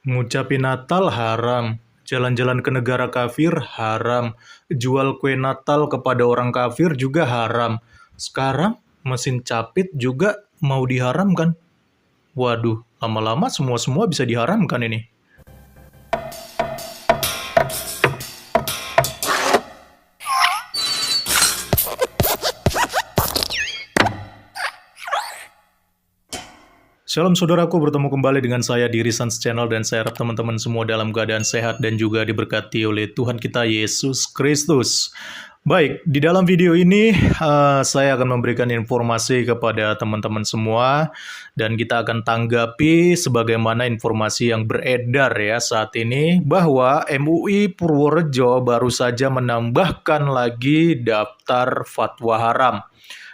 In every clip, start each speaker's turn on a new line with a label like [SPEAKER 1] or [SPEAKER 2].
[SPEAKER 1] Ngucapin Natal haram, jalan-jalan ke negara kafir haram, jual kue Natal kepada orang kafir juga haram. Sekarang mesin capit juga mau diharamkan. Waduh, lama-lama semua-semua bisa diharamkan ini. Shalom saudaraku, bertemu kembali dengan saya di Risans Channel dan saya harap teman-teman semua dalam keadaan sehat dan juga diberkati oleh Tuhan kita Yesus Kristus. Baik, di dalam video ini saya akan memberikan informasi kepada teman-teman semua dan kita akan tanggapi sebagaimana informasi yang beredar ya saat ini bahwa MUI Purworejo baru saja menambahkan lagi daftar fatwa haram.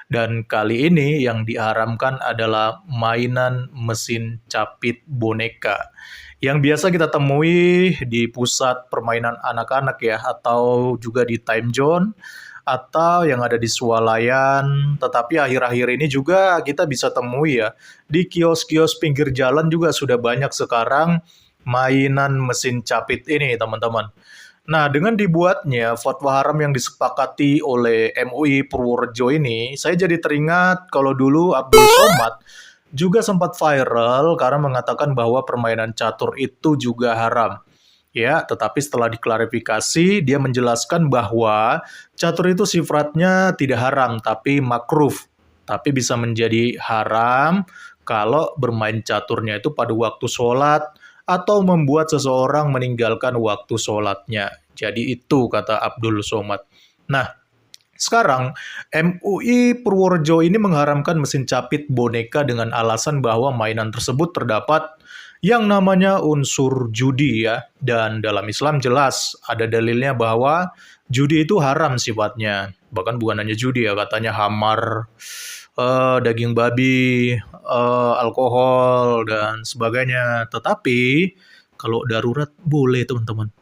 [SPEAKER 1] Dan kali ini yang diharamkan adalah mainan mesin capit boneka. Yang biasa kita temui di pusat permainan anak-anak ya, atau juga di time zone, atau yang ada di swalayan. Tetapi akhir-akhir ini juga kita bisa temui ya, di kios-kios pinggir jalan juga sudah banyak sekarang mainan mesin capit ini teman-teman. Nah, dengan dibuatnya fatwa haram yang disepakati oleh MUI Purworejo ini, saya jadi teringat kalau dulu Abdul Somad juga sempat viral karena mengatakan bahwa permainan catur itu juga haram. Ya, tetapi setelah diklarifikasi, dia menjelaskan bahwa catur itu sifatnya tidak haram, tapi makruh. Tapi bisa menjadi haram kalau bermain caturnya itu pada waktu sholat, atau membuat seseorang meninggalkan waktu sholatnya. Jadi itu kata Abdul Somad. Nah, sekarang MUI Purworejo ini mengharamkan mesin capit boneka dengan alasan bahwa mainan tersebut terdapat yang namanya unsur judi ya. Dan dalam Islam jelas ada dalilnya bahwa judi itu haram sifatnya. Bahkan bukan hanya judi ya, katanya hamar, daging babi, alkohol, dan sebagainya. Tetapi, kalau darurat boleh teman-teman.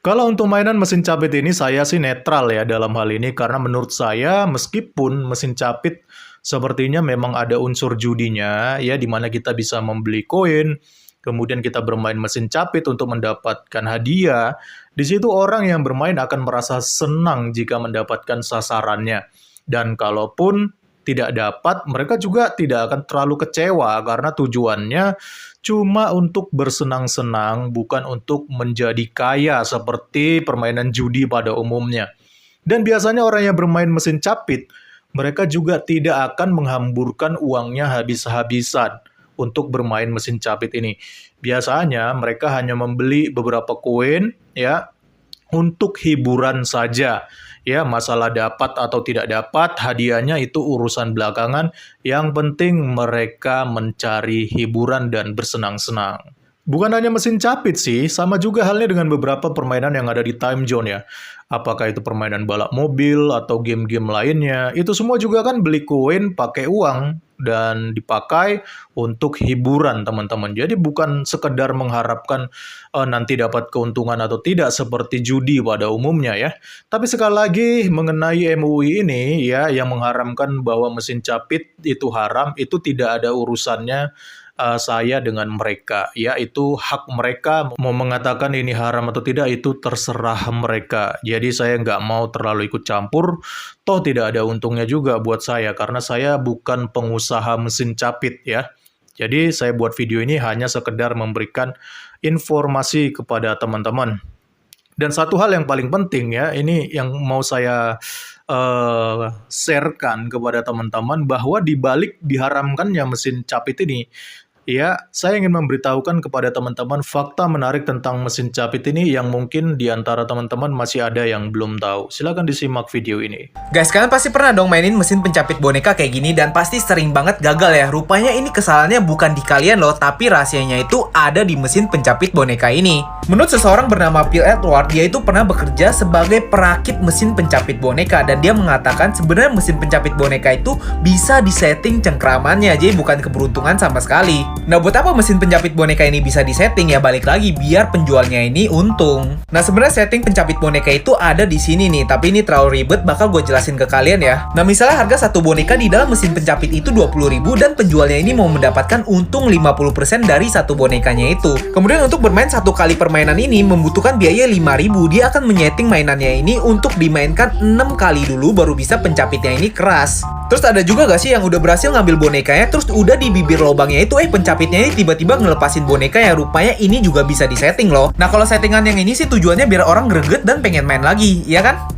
[SPEAKER 1] Kalau untuk mainan mesin capit ini saya sih netral ya dalam hal ini. Karena menurut saya meskipun mesin capit sepertinya memang ada unsur judinya, ya dimana kita bisa membeli koin, kemudian kita bermain mesin capit untuk mendapatkan hadiah. Di situ orang yang bermain akan merasa senang jika mendapatkan sasarannya. Dan kalaupun tidak dapat, mereka juga tidak akan terlalu kecewa karena tujuannya cuma untuk bersenang-senang, bukan untuk menjadi kaya seperti permainan judi pada umumnya. Dan biasanya orang yang bermain mesin capit, mereka juga tidak akan menghamburkan uangnya habis-habisan untuk bermain mesin capit ini. Biasanya mereka hanya membeli beberapa koin ya untuk hiburan saja. Ya, masalah dapat atau tidak dapat, hadiahnya itu urusan belakangan. Yang penting mereka mencari hiburan dan bersenang-senang. Bukan hanya mesin capit sih, sama juga halnya dengan beberapa permainan yang ada di time zone ya. Apakah itu permainan balap mobil atau game-game lainnya, itu semua juga kan beli koin pakai uang dan dipakai untuk hiburan teman-teman. Jadi bukan sekedar mengharapkan nanti dapat keuntungan atau tidak seperti judi pada umumnya ya. Tapi sekali lagi mengenai MUI ini ya yang mengharamkan bahwa mesin capit itu haram, itu tidak ada urusannya saya dengan mereka, ya itu hak mereka mau mengatakan ini haram atau tidak itu terserah mereka. Jadi saya nggak mau terlalu ikut campur, toh tidak ada untungnya juga buat saya karena saya bukan pengusaha mesin capit ya. Jadi saya buat video ini hanya sekedar memberikan informasi kepada teman-teman. Dan satu hal yang paling penting ya, ini yang mau saya sharekan kepada teman-teman bahwa di balik diharamkannya mesin capit ini, ya, saya ingin memberitahukan kepada teman-teman fakta menarik tentang mesin capit ini yang mungkin di antara teman-teman masih ada yang belum tahu. Silakan disimak video ini.
[SPEAKER 2] Guys, kalian pasti pernah dong mainin mesin pencapit boneka kayak gini dan pasti sering banget gagal ya. Rupanya ini kesalahannya bukan di kalian loh, tapi rahasianya itu ada di mesin pencapit boneka ini. Menurut seseorang bernama Phil Edward, dia itu pernah bekerja sebagai perakit mesin pencapit boneka dan dia mengatakan sebenarnya mesin pencapit boneka itu bisa disetting cengkramannya, jadi bukan keberuntungan sama sekali. Nah, buat apa mesin penjapit boneka ini bisa disetting ya? Balik lagi biar penjualnya ini untung. Nah, sebenarnya setting pencapit boneka itu ada di sini nih, tapi ini terlalu ribet, bakal gue jelasin ke kalian ya. Nah, misalnya harga satu boneka di dalam mesin pencapit itu 20.000 dan penjualnya ini mau mendapatkan untung 50% dari satu bonekanya itu. Kemudian untuk bermain satu kali permainan ini membutuhkan biaya 5.000. Dia akan menyeting mainannya ini untuk dimainkan 6 kali dulu baru bisa pencapitnya ini keras. Terus ada juga gak sih yang udah berhasil ngambil bonekanya terus udah di bibir lubangnya itu pencapitnya ini tiba-tiba ngelepasin boneka yang rupanya ini juga bisa disetting loh. Nah, kalau settingan yang ini sih tujuannya biar orang greget dan pengen main lagi, ya kan?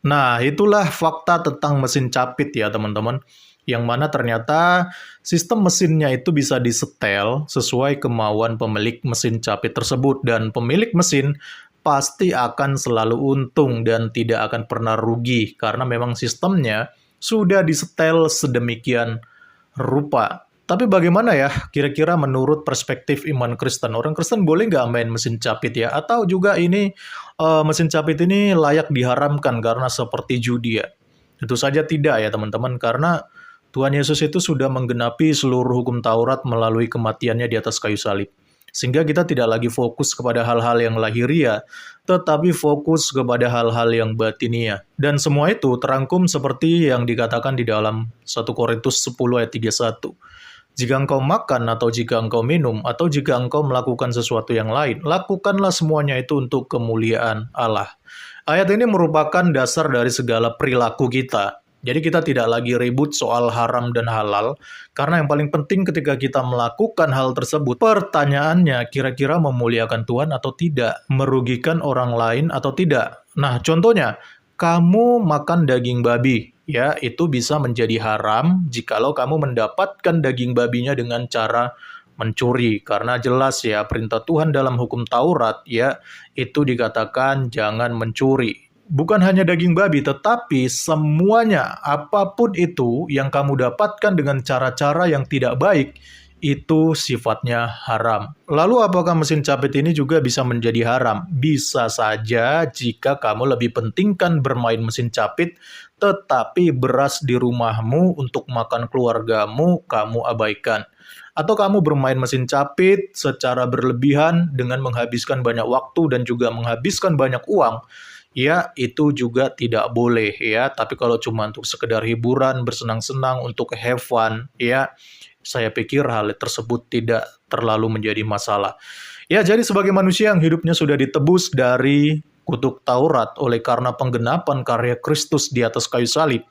[SPEAKER 1] Nah, itulah fakta tentang mesin capit ya teman-teman. Yang mana ternyata sistem mesinnya itu bisa disetel sesuai kemauan pemilik mesin capit tersebut. Dan pemilik mesin pasti akan selalu untung dan tidak akan pernah rugi. Karena memang sistemnya sudah disetel sedemikian rupa. Tapi bagaimana ya kira-kira menurut perspektif iman Kristen? Orang Kristen boleh nggak main mesin capit ya? Atau juga ini mesin capit ini layak diharamkan karena seperti judi ya? Tentu saja tidak ya teman-teman, karena Tuhan Yesus itu sudah menggenapi seluruh hukum Taurat melalui kematiannya di atas kayu salib. Sehingga kita tidak lagi fokus kepada hal-hal yang lahiria, tetapi fokus kepada hal-hal yang batinia. Dan semua itu terangkum seperti yang dikatakan di dalam 1 Korintus 10 ayat 31. Jika engkau makan atau jika engkau minum atau jika engkau melakukan sesuatu yang lain, lakukanlah semuanya itu untuk kemuliaan Allah. Ayat ini merupakan dasar dari segala perilaku kita. Jadi kita tidak lagi ribut soal haram dan halal, karena yang paling penting ketika kita melakukan hal tersebut, pertanyaannya kira-kira memuliakan Tuhan atau tidak, merugikan orang lain atau tidak. Nah, contohnya, kamu makan daging babi, ya itu bisa menjadi haram jikalau kamu mendapatkan daging babinya dengan cara mencuri, karena jelas ya perintah Tuhan dalam hukum Taurat ya itu dikatakan jangan mencuri. Bukan hanya daging babi, tetapi semuanya, apapun itu yang kamu dapatkan dengan cara-cara yang tidak baik, itu sifatnya haram. Lalu apakah mesin capit ini juga bisa menjadi haram? Bisa saja jika kamu lebih pentingkan bermain mesin capit, tetapi beras di rumahmu untuk makan keluargamu, kamu abaikan. Atau kamu bermain mesin capit secara berlebihan dengan menghabiskan banyak waktu dan juga menghabiskan banyak uang, ya itu juga tidak boleh ya. Tapi kalau cuma untuk sekedar hiburan, bersenang-senang, untuk have fun, ya saya pikir hal tersebut tidak terlalu menjadi masalah. Ya, jadi sebagai manusia yang hidupnya sudah ditebus dari kutuk Taurat oleh karena penggenapan karya Kristus di atas kayu salib,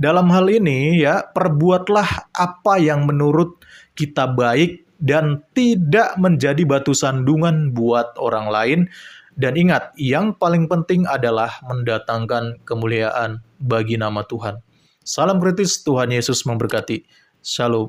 [SPEAKER 1] dalam hal ini ya perbuatlah apa yang menurut kita baik dan tidak menjadi batu sandungan buat orang lain. Dan ingat, yang paling penting adalah mendatangkan kemuliaan bagi nama Tuhan. Salam kritis, Tuhan Yesus memberkati. Shalom.